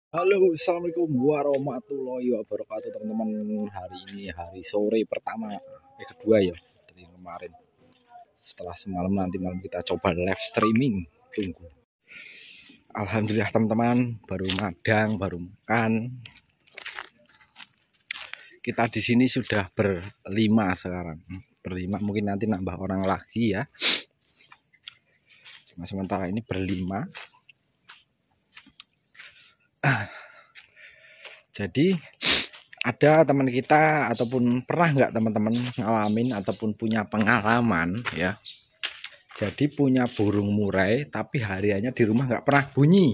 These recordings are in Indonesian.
Halo, assalamualaikum warahmatullahi wabarakatuh teman-teman. Hari ini hari sore pertama, kedua ya dari kemarin. Setelah semalam nanti malam kita coba live streaming. Tunggu. Alhamdulillah teman-teman, baru madang, baru makan. Kita di sini sudah berlima sekarang. Berlima, mungkin nanti nambah orang lagi ya. Sementara ini berlima. Jadi ada teman kita ataupun pernah nggak teman-teman ngalamin ataupun punya pengalaman ya, jadi punya burung murai tapi hariannya di rumah nggak pernah bunyi.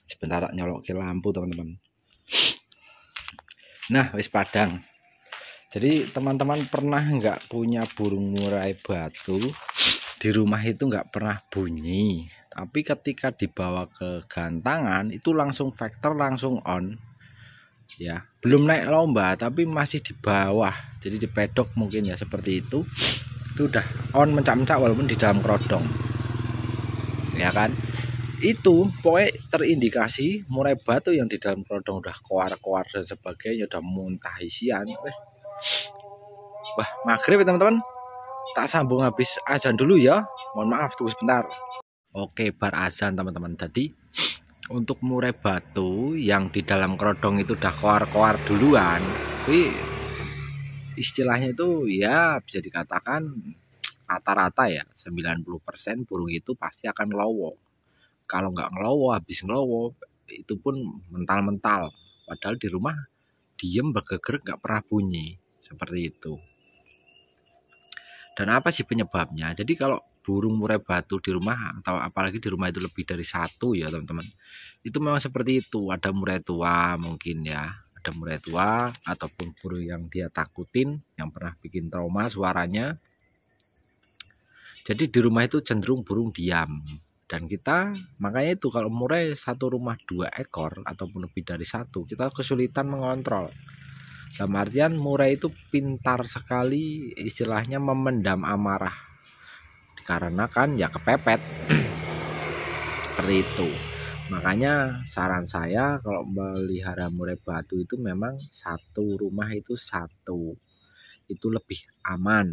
Sebentar nyolok ke lampu teman-teman. Nah wis padang. Jadi teman-teman pernah nggak punya burung murai batu di rumah itu nggak pernah bunyi, tapi ketika dibawa ke gantangan itu langsung vektor, langsung on ya, belum naik lomba tapi masih di bawah, jadi di pedok mungkin ya, seperti itu udah on mencak-mencak walaupun di dalam kerodong ya kan. Itu pokoknya terindikasi murai batu yang di dalam kerodong udah koar-koar dan sebagainya, udah muntah isian. Wah maghrib ya teman-teman, tak sambung habis azan dulu ya, mohon maaf tunggu sebentar. Oke, bar azan teman-teman. Jadi untuk murai batu yang di dalam kerodong itu udah koar-koar duluan, tapi istilahnya itu ya bisa dikatakan rata-rata ya 90% burung itu pasti akan ngelowo. Kalau nggak ngelowo, habis ngelowo itu pun mental-mental, padahal di rumah diem bergeger nggak pernah bunyi, seperti itu. Dan apa sih penyebabnya? Jadi kalau burung murai batu di rumah, atau apalagi di rumah itu lebih dari satu ya teman-teman, itu memang seperti itu. Ada murai tua mungkin ya, ada murai tua ataupun burung yang dia takutin, yang pernah bikin trauma suaranya. Jadi di rumah itu cenderung burung diam. Dan kita makanya itu kalau murai satu rumah 2 ekor ataupun lebih dari satu, kita kesulitan mengontrol. Dalam artian murai itu pintar sekali istilahnya memendam amarah, karena kan ya kepepet. Seperti itu. Makanya saran saya kalau melihara murai batu itu memang satu rumah itu satu, itu lebih aman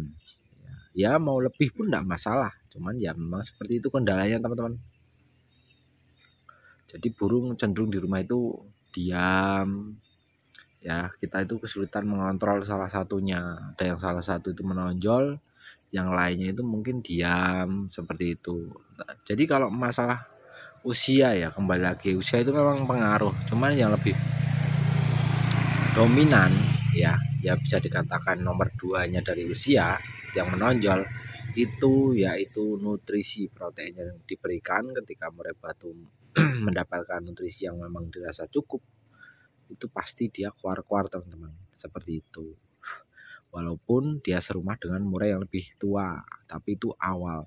ya. Mau lebih pun tidak masalah, cuman ya memang seperti itu kendalanya teman-teman. Jadi burung cenderung di rumah itu diam ya, kita itu kesulitan mengontrol salah satunya. Ada yang salah satu itu menonjol, yang lainnya itu mungkin diam, seperti itu. Jadi kalau masalah usia ya, kembali lagi usia itu memang pengaruh, cuman yang lebih dominan ya bisa dikatakan nomor 2-nya dari usia yang menonjol itu yaitu nutrisi protein yang diberikan. Ketika murai batu mendapatkan nutrisi yang memang dirasa cukup, itu pasti dia kuar-kuar teman-teman, seperti itu. Walaupun dia serumah dengan murai yang lebih tua, tapi itu awal.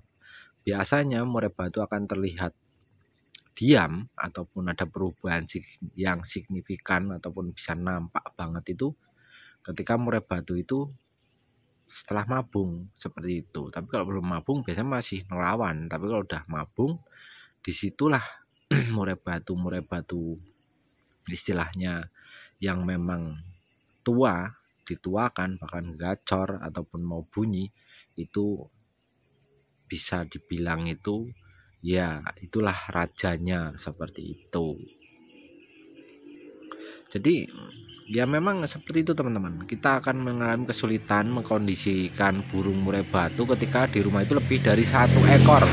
Biasanya murai batu akan terlihat diam ataupun ada perubahan yang signifikan ataupun bisa nampak banget itu ketika murai batu itu setelah mabung, seperti itu. Tapi kalau belum mabung biasanya masih melawan, tapi kalau udah mabung disitulah murai batu istilahnya yang memang tua, dituakan, bahkan gacor ataupun mau bunyi, itu bisa dibilang itu ya itulah rajanya, seperti itu. Jadi ya memang seperti itu teman-teman, kita akan mengalami kesulitan mengkondisikan burung murai batu ketika di rumah itu lebih dari satu ekor.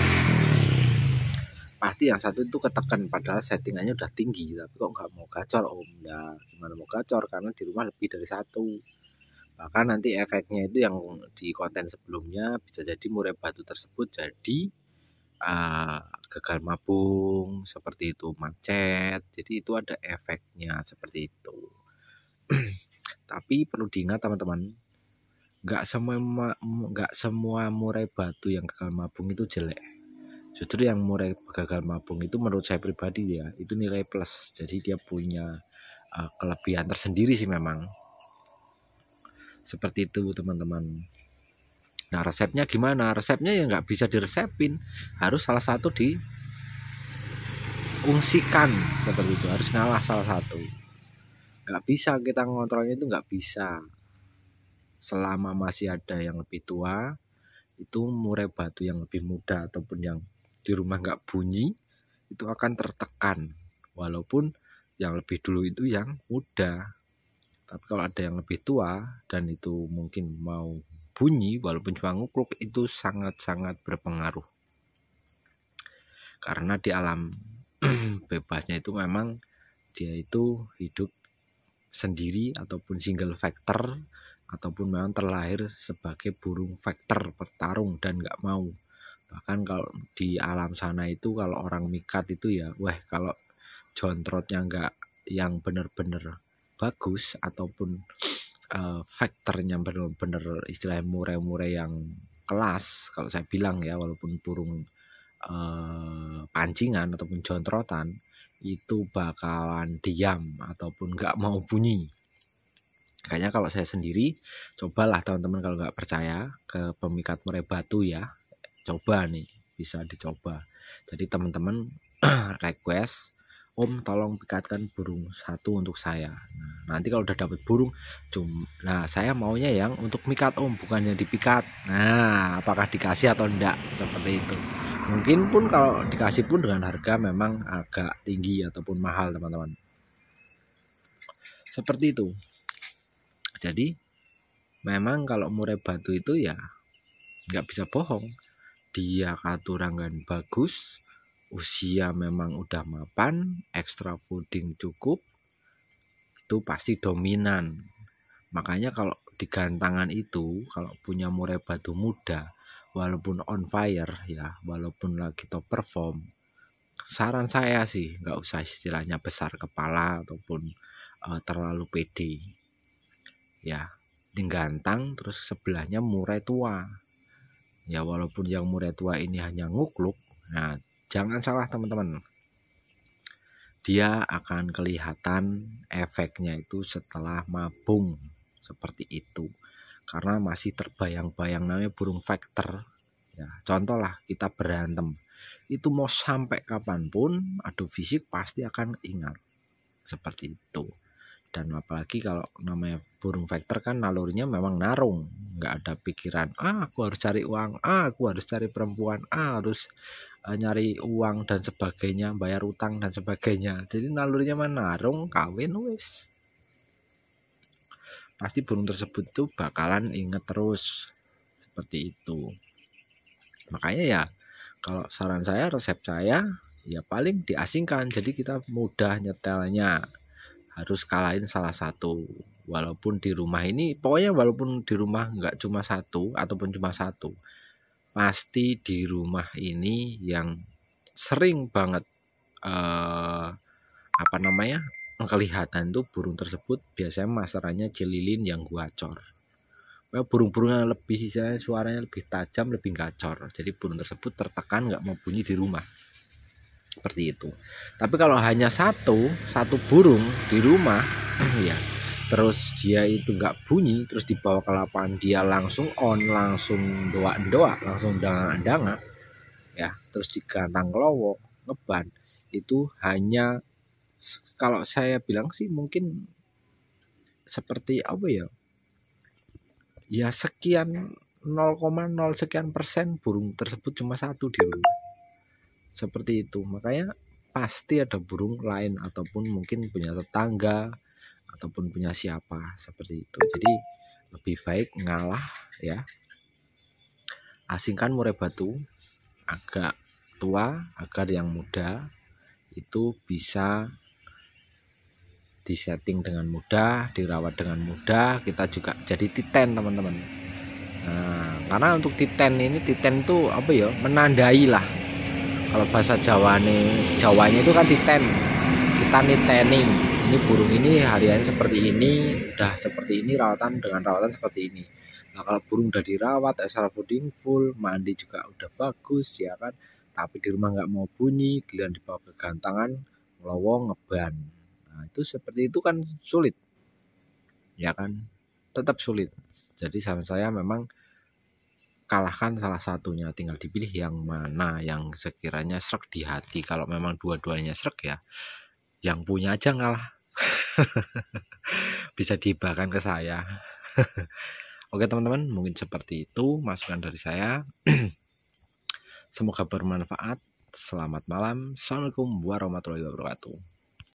Pasti yang satu itu ketekan, padahal settingannya udah tinggi, tapi kok nggak mau gacor om ya. Gimana mau gacor karena di rumah lebih dari satu. Bahkan nanti efeknya itu yang di konten sebelumnya bisa jadi murai batu tersebut jadi gagal mabung, seperti itu, macet. Jadi itu ada efeknya seperti itu. Tapi perlu diingat teman-teman, nggak semua murai batu yang gagal mabung itu jelek. Justru yang murai gagal mabung itu menurut saya pribadi ya, itu nilai plus. Jadi dia punya kelebihan tersendiri sih memang. Seperti itu teman-teman. Nah resepnya gimana? Resepnya ya nggak bisa diresepin, harus salah satu ungsikan seperti itu, harus ngalah salah satu. Nggak bisa kita ngontrolnya, itu nggak bisa. Selama masih ada yang lebih tua, itu murai batu yang lebih muda ataupun yang di rumah nggak bunyi itu akan tertekan, walaupun yang lebih dulu itu yang muda. Tapi kalau ada yang lebih tua dan itu mungkin mau bunyi walaupun cuma ngukluk, itu sangat-sangat berpengaruh. Karena di alam bebasnya itu memang dia itu hidup sendiri ataupun single factor, ataupun memang terlahir sebagai burung factor bertarung dan nggak mau. Bahkan kalau di alam sana itu kalau orang mikat itu ya, wah kalau jontrotnya nggak yang bener-bener bagus ataupun faktornya bener-bener istilahnya murai-murai yang kelas, kalau saya bilang ya, walaupun burung pancingan ataupun jontrotan itu bakalan diam ataupun nggak mau bunyi. Kayaknya kalau saya sendiri, cobalah teman-teman kalau nggak percaya ke pemikat murai batu ya, coba nih, bisa dicoba. Jadi teman-teman request, Om tolong pikatkan burung satu untuk saya. Nah, nanti kalau udah dapet burung, nah saya maunya yang untuk mikat Om, bukan yang dipikat. Nah, apakah dikasih atau enggak, seperti itu. Mungkin pun kalau dikasih pun dengan harga memang agak tinggi ataupun mahal teman-teman. Seperti itu. Jadi memang kalau murai batu itu ya nggak bisa bohong, dia katurangan bagus, usia memang udah mapan, extra fooding cukup, itu pasti dominan. Makanya kalau di gantangan itu kalau punya murai batu muda, walaupun on fire ya, walaupun lagi top perform, saran saya sih nggak usah istilahnya besar kepala ataupun terlalu pede ya, digantang terus sebelahnya murai tua ya, walaupun yang murai tua ini hanya ngukluk. Nah, jangan salah teman-teman, dia akan kelihatan efeknya itu setelah mabung seperti itu, karena masih terbayang-bayang, namanya burung factor ya. Contoh lah, kita berantem itu mau sampai kapanpun adu fisik pasti akan ingat seperti itu. Dan apalagi kalau namanya burung factor kan nalurinya memang narung, nggak ada pikiran aku harus cari uang, aku harus cari perempuan, harus nyari uang dan sebagainya, bayar utang dan sebagainya. Jadi nalurinya menarung, kawin wis. Pasti burung tersebut tuh bakalan inget terus seperti itu. Makanya ya kalau saran saya, resep saya ya paling diasingkan, jadi kita mudah nyetelnya. Harus kalahin salah satu, walaupun di rumah ini, pokoknya walaupun di rumah nggak cuma satu ataupun cuma satu, pasti di rumah ini yang sering banget apa namanya kelihatan tuh burung tersebut biasanya masarannya jelilin yang guacor. Burung-burung yang lebih suaranya lebih tajam, lebih gacor, jadi burung tersebut tertekan nggak mau bunyi di rumah seperti itu. Tapi kalau hanya satu burung di rumah ya, terus dia itu nggak bunyi, terus dibawa ke lapangan dia langsung on, langsung doa langsung danga ya, terus digantang kelowo ngeban, itu hanya, kalau saya bilang sih mungkin seperti apa ya, ya sekian 0,0 sekian persen burung tersebut cuma satu di rumah seperti itu. Makanya pasti ada burung lain ataupun mungkin punya tetangga ataupun punya siapa seperti itu. Jadi lebih baik ngalah ya, asingkan murai batu agak tua agar yang muda itu bisa disetting dengan mudah, dirawat dengan mudah. Kita juga jadi titen teman-teman. Nah, karena untuk titen ini, titen itu apa ya, menandai lah. Kalau bahasa Jawanya itu kan titen, kita niteni, ini burung ini hariannya seperti ini, udah seperti ini, rawatan dengan rawatan seperti ini. Nah kalau burung udah dirawat, extra fooding full, mandi juga udah bagus ya kan, tapi di rumah nggak mau bunyi, giliran dibawa ke gantangan ngelowong ngeban. Nah itu seperti itu kan sulit ya kan, tetap sulit. Jadi saran saya memang kalahkan salah satunya, tinggal dipilih yang mana yang sekiranya srek di hati. Kalau memang dua-duanya srek ya yang punya aja ngalah. Bisa dihibahkan ke saya. Oke teman-teman, mungkin seperti itu masukan dari saya. Semoga bermanfaat. Selamat malam. Assalamualaikum warahmatullahi wabarakatuh.